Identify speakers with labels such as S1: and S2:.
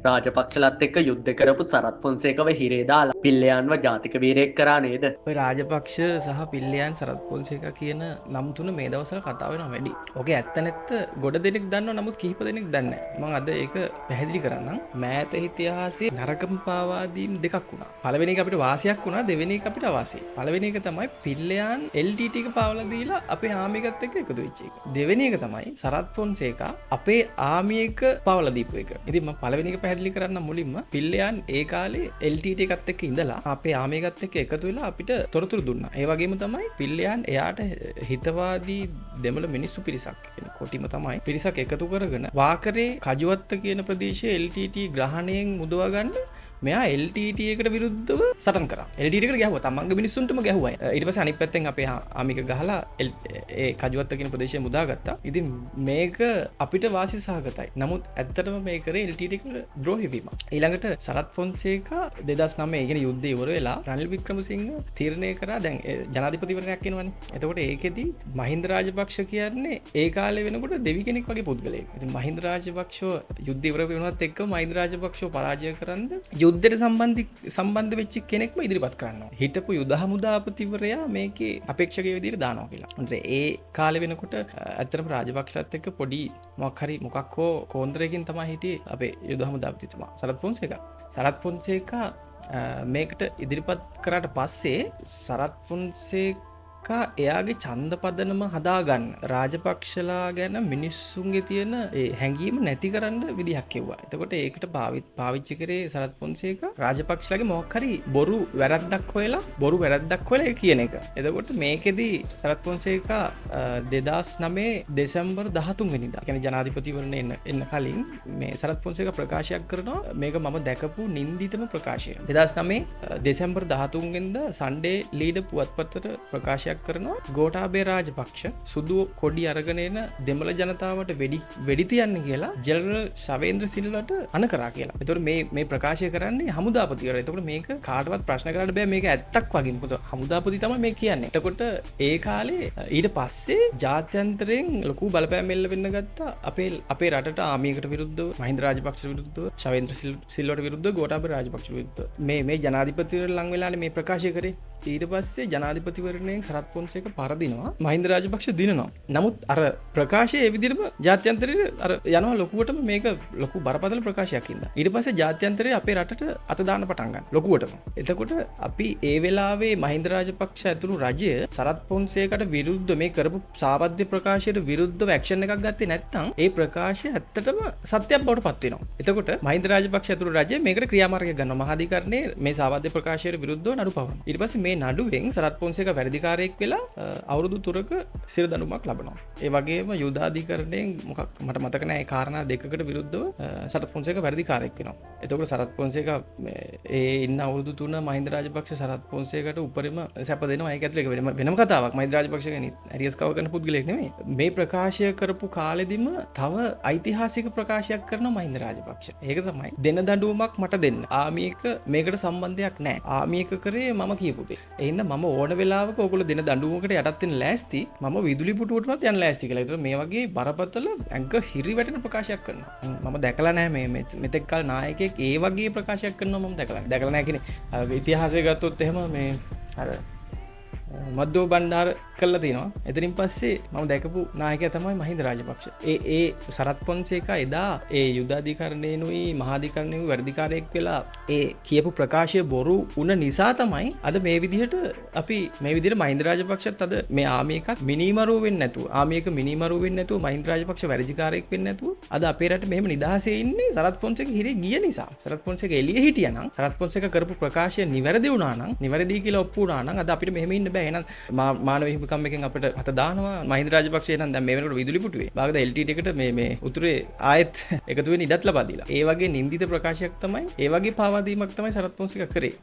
S1: රාජපක්ෂලත් එක්ක යුද්ධ කරපු සරත් ෆොන්සේකව හිරේ දාලා පිල්ලයන්ව ජාතික වීරයෙක් කරා නේද?
S2: ඔය රාජපක්ෂ සහ පිල්ලියන් සරත් පොන්සේක කියන නම් තුන මේ දවස්වල කතා වෙනවා වැඩි. ඕකේ ඇත්ත නැත්ත ගොඩ දෙනෙක් දන්නවා නමුත් කිහිප දෙනෙක් දන්නේ නැහැ. මම අද ඒක පැහැදිලි කරන්නම්. මෑත ඉතිහාසයේ නරකම පාවා දීම් දෙකක් වුණා. පළවෙනි එක අපිට වාසියක් වුණා, දෙවෙනි එක අපිට අවාසියි. පළවෙනි එක තමයි පිල්ලයන් LTT එක පාවලා දීලා අපේ ආමිකත් එක්ක එකතු වෙච්ච එක. දෙවෙනි එක තමයි සරත් ෆොන්සේක අපේ ආමිය එක පාවලා දීපු එක. ඉතින් මම පළවෙනි එක පැහැදිලි කරන්න මුලින්ම පිල්ලයන් ඒ කාලේ LTT එකත් එක්ක ඉඳලා අපේ ආමියකත් එක්ක එකතු වෙලා අපිට තොරතුරු දුන්නා. ඒ වගේම තමයි පිල්ලයන් එයාට හිතවාදී දෙමළ මිනිස්සු පිරිසක් කොටිම තමයි පිරිසක් එකතු කරගෙන වාකරේ කජුවත්ත කියන ප්‍රදේශයේ LTT ග්‍රහණයෙන් මුදවා ගන්න මෙයා LTT එකට විරුද්ධව සටන් කරා. LTT එකට ගැහුවා. තමන්ගේ මිනිස්සුන්ටම ගැහුවා. ඊට පස්සේ අනිත් පැත්තෙන් අපේ ආමික ගහලා ඒ කජුවත්ත කියන ප්‍රදේශය මුදාගත්තා. ඉතින් මේක අපිට වාසි සහගතයි. නමුත් ඇත්තටම මේ කරේ LTT එකට ද්‍රෝහී වීමක්. ඊළඟට සරත් ෆොන්සේකා 2009 ඉගෙන යුද්ධය ඉවර වෙලා රනිල් වික්‍රමසිංහ තීරණය කරා දැන් ජනාධිපතිවරණයක් වෙනවනේ. එතකොට ඒකෙදි මහින්ද රාජපක්ෂ කියන්නේ ඒ කාලේ වෙනකොට දෙවි කෙනෙක් වගේ පුද්ගලයෙක්. ඉතින් මහින්ද රාජපක්ෂව යුද්ධය ඉවර වෙනවත් එක්ක මහින්ද රාජපක්ෂව පරාජය කරන්න යුද්ධයට සම්බන්ධ වෙච්ච කෙනෙක්ම ඉදිරිපත් කරනවා. හිටපු යුද හමුදාපතිවරයා මේකේ අපේක්ෂකයෙක් විදිහට දානවා කියලා. ඒ කාලේ වෙනකොට ඇත්තටම රාජපක්ෂලත් එක්ක පොඩි මොකක් හෝ කෝන්දරයකින් තමයි හිටියේ අපේ යුද හමුදාපතිතුමා සරත් ෆොන්සේකා. සරත් ෆොන්සේකා මේකට ඉදිරිපත් කරාට පස්සේ සරත් ෆොන්සේකා එයාගේ ඡන්ද පදනම හදාගන්න රාජපක්ෂලා ගැන මිනිස්සුන්ගේ තියෙන හැඟීම නැති කරන්න විදිහක් කිව්වා. එතකොට ඒකට පාවිච්චි කරේ සරත් ෆොන්සේකා රාජපක්ෂලාගේ මොකක් හරි බොරු වැරද්දක් හොයලා කියන එක. එතකොට මේකෙදි සරත් ෆොන්සේකා 2009 දෙසැම්බර් 13 වෙනිදා කියන්නේ ජනාධිපතිවරණය එන්න කලින් මේ සරත් ෆොන්සේකා ප්‍රකාශයක් කරනවා මේක මම දැකපු නින්දිතම ප්‍රකාශය. 2009 දෙසැම්බර් 13 වෙනිදා සන්ඩේ ලීඩර් පුවත්පතට ප්‍රකාශයක් කරනවා ගෝඨාභය රාජපක්ෂ සුදු කොඩි අරගෙන එන දෙමළ ජනතාවට වෙඩි තියන්නේ කියලා ජෙනරල් ශවේන්ද්‍ර සිල්වට අණ කරා කියලා. ඒතකොට මේ ප්‍රකාශය කරන්නේ හමුදාපතිවරයා. ඒතකොට මේක කාටවත් ප්‍රශ්න කරන්න බෑ මේක ඇත්තක් වගේ. මොකද හමුදාපති තමයි මේ කියන්නේ. එතකොට ඒ කාලේ ඊට පස්සේ ජාත්‍යන්තරයෙන් ලොකු බලපෑම් එල්ල වෙන්න ගත්තා. අපේ රටට ආමියකට විරුද්ධව මහින්ද රාජපක්ෂ විරුද්ධව ශවේන්ද්‍ර සිල්වට විරුද්ධව ගෝඨාභය රාජපක්ෂ විරුද්ධව මේ ජනාධිපතිවරයා ලං වෙලානේ මේ ප්‍රකාශය කරේ. ඊට පස්සේ ජනාධිපතිවරණයෙන් සරත් ෆොන්සේක පරදිනවා මහින්ද රාජපක්ෂ දිනනවා. නමුත් අර ප්‍රකාශය ඒ විදිහටම ජාත්‍යන්තරයේ අර යනවා ලොකුවටම මේක ලොකු බරපතල ප්‍රකාශයක් හින්දා. ඊට පස්සේ ජාත්‍යන්තරයේ අපේ රටට අත දාන්න පටන් ගන්න ලොකුවටම. එතකොට අපි ඒ වෙලාවේ මහින්ද රාජපක්ෂ ඇතුළු රජය සරත් ෆොන්සේකට විරුද්ධ මේ කරපු සාවද්‍ය ප්‍රකාශයට විරුද්ධව ඇක්ෂන් එකක් ගත්තේ නැත්නම් ඒ ප්‍රකාශය ඇත්තටම සත්‍යයක් බවට පත් වෙනවා. එතකොට මහින්ද රාජපක්ෂ ඇතුළු රජය මේකට ක්‍රියාමාර්ගයක් ගන්නවා. මහාධිකරණයේ මේ සාවද්‍ය ප්‍රකාශයට විරුද්ධව නඩු පවරනවා. ඊට පස්සේ මේ නඩුවෙන් සරත් ෆොන්සේක වැරදිකාරයෙක් වෙලා අවුරුදු 3ක සිර දඬුවමක් ලබනවා. ඒ වගේම යුදාධිකරණයෙන් මට මතක නැහැ ඒ කාරණා දෙකකට විරුද්ධව සරත් ෆොන්සේක වැරදිකාරයෙක් වෙනවා. එතකොට සරත් ෆොන්සේක ඒ ඉන්න අවුරුදු 3 මහින්ද රාජපක්ෂ සරත් ෆොන්සේකට උපරිම සැප දෙනවා. ඒක ඇතුලේ වෙනම කතාවක්. මහින්ද රාජපක්ෂ කියන්නේ ඇරියස් කව කරන පුද්ගලයෙක් නෙමෙයි. මේ ප්‍රකාශය කරපු කාලෙදිම තව ඓතිහාසික ප්‍රකාශයක් කරනවා මහින්ද රාජපක්ෂ. ඒක තමයි දෙන දඬුවමක් මට දෙන්න. ආමියක මේකට සම්බන්ධයක් නැහැ. ආමියක කරේ මම කියපු දේ. එහෙනම් මම ඕන වෙලාවක ඕගොල්ලෝ දෙන දඬුවමකට යටත් වෙන්න ලෑස්ති. මම විදුලි පුටුවටවත් යන්න ලෑස්ති කියලා. ඒතර මේ වගේ බරපතල ඇඟ හිරි වැටෙන ප්‍රකාශයක් කරනවා. මම දැකලා නැහැ මේ මෙතෙක් කල නායකයෙක් ඒ වගේ ප්‍රකාශයක් කරනවා මම දැකලා නැහැ කියන්නේ ඉතිහාසය ගත්තොත් එහෙම මේ අර මද්දෝ බණ්ඩාර කළා තියෙනවා. එතනින් පස්සේ මම දැකපු නායකයා තමයි මහින්ද රාජපක්ෂ. ඒ සරත් ෆොන්සේකා එදා ඒ යුද්ධාධිකරණයනුයි මහාධිකරණයනුයි වැඩිකාරයෙක් වෙලා ඒ කියපු ප්‍රකාශය බොරු වුණ නිසා තමයි අද මේ විදිහට අපි මේ විදිහට මහින්ද රාජපක්ෂත් අද මේ ආමියකත් මිනිමරුව වෙන්නේ නැතුව ආමියක මිනිමරුව වෙන්නේ නැතුව මහින්ද රාජපක්ෂ වැඩිකාරයෙක් වෙන්නේ නැතුව අද අපේ රට මෙහෙම නිදහසේ ඉන්නේ සරත් ෆොන්සේක හිරේ ගිය නිසා. සරත් ෆොන්සේක එළියේ හිටියා නම් සරත් ෆොන්සේක කරපු ප්‍රකාශය නිවැරදි වුණා නම් නිවැරදි කියලා ඔප්පු වුණා නම් අද අපිට මෙහෙම ඉන්න බෑ. එහෙනම් මානව හිමිකම් එකෙන් අපිට අත දානවා මහින්ද රාජපක්ෂ එහෙනම් දැන් මේ වෙනකොට විදුලි පුටුවේ බාගද LTT එකට මේ උතුරේ ආයෙත් එකතු වෙන්න ඉඩත් ලබා දීලා. ඒ වගේ නින්දිත ප්‍රකාශයක් තමයි ඒ වගේ පාවා දීමක් තමයි සරත් ෆොන්සේක කරේ.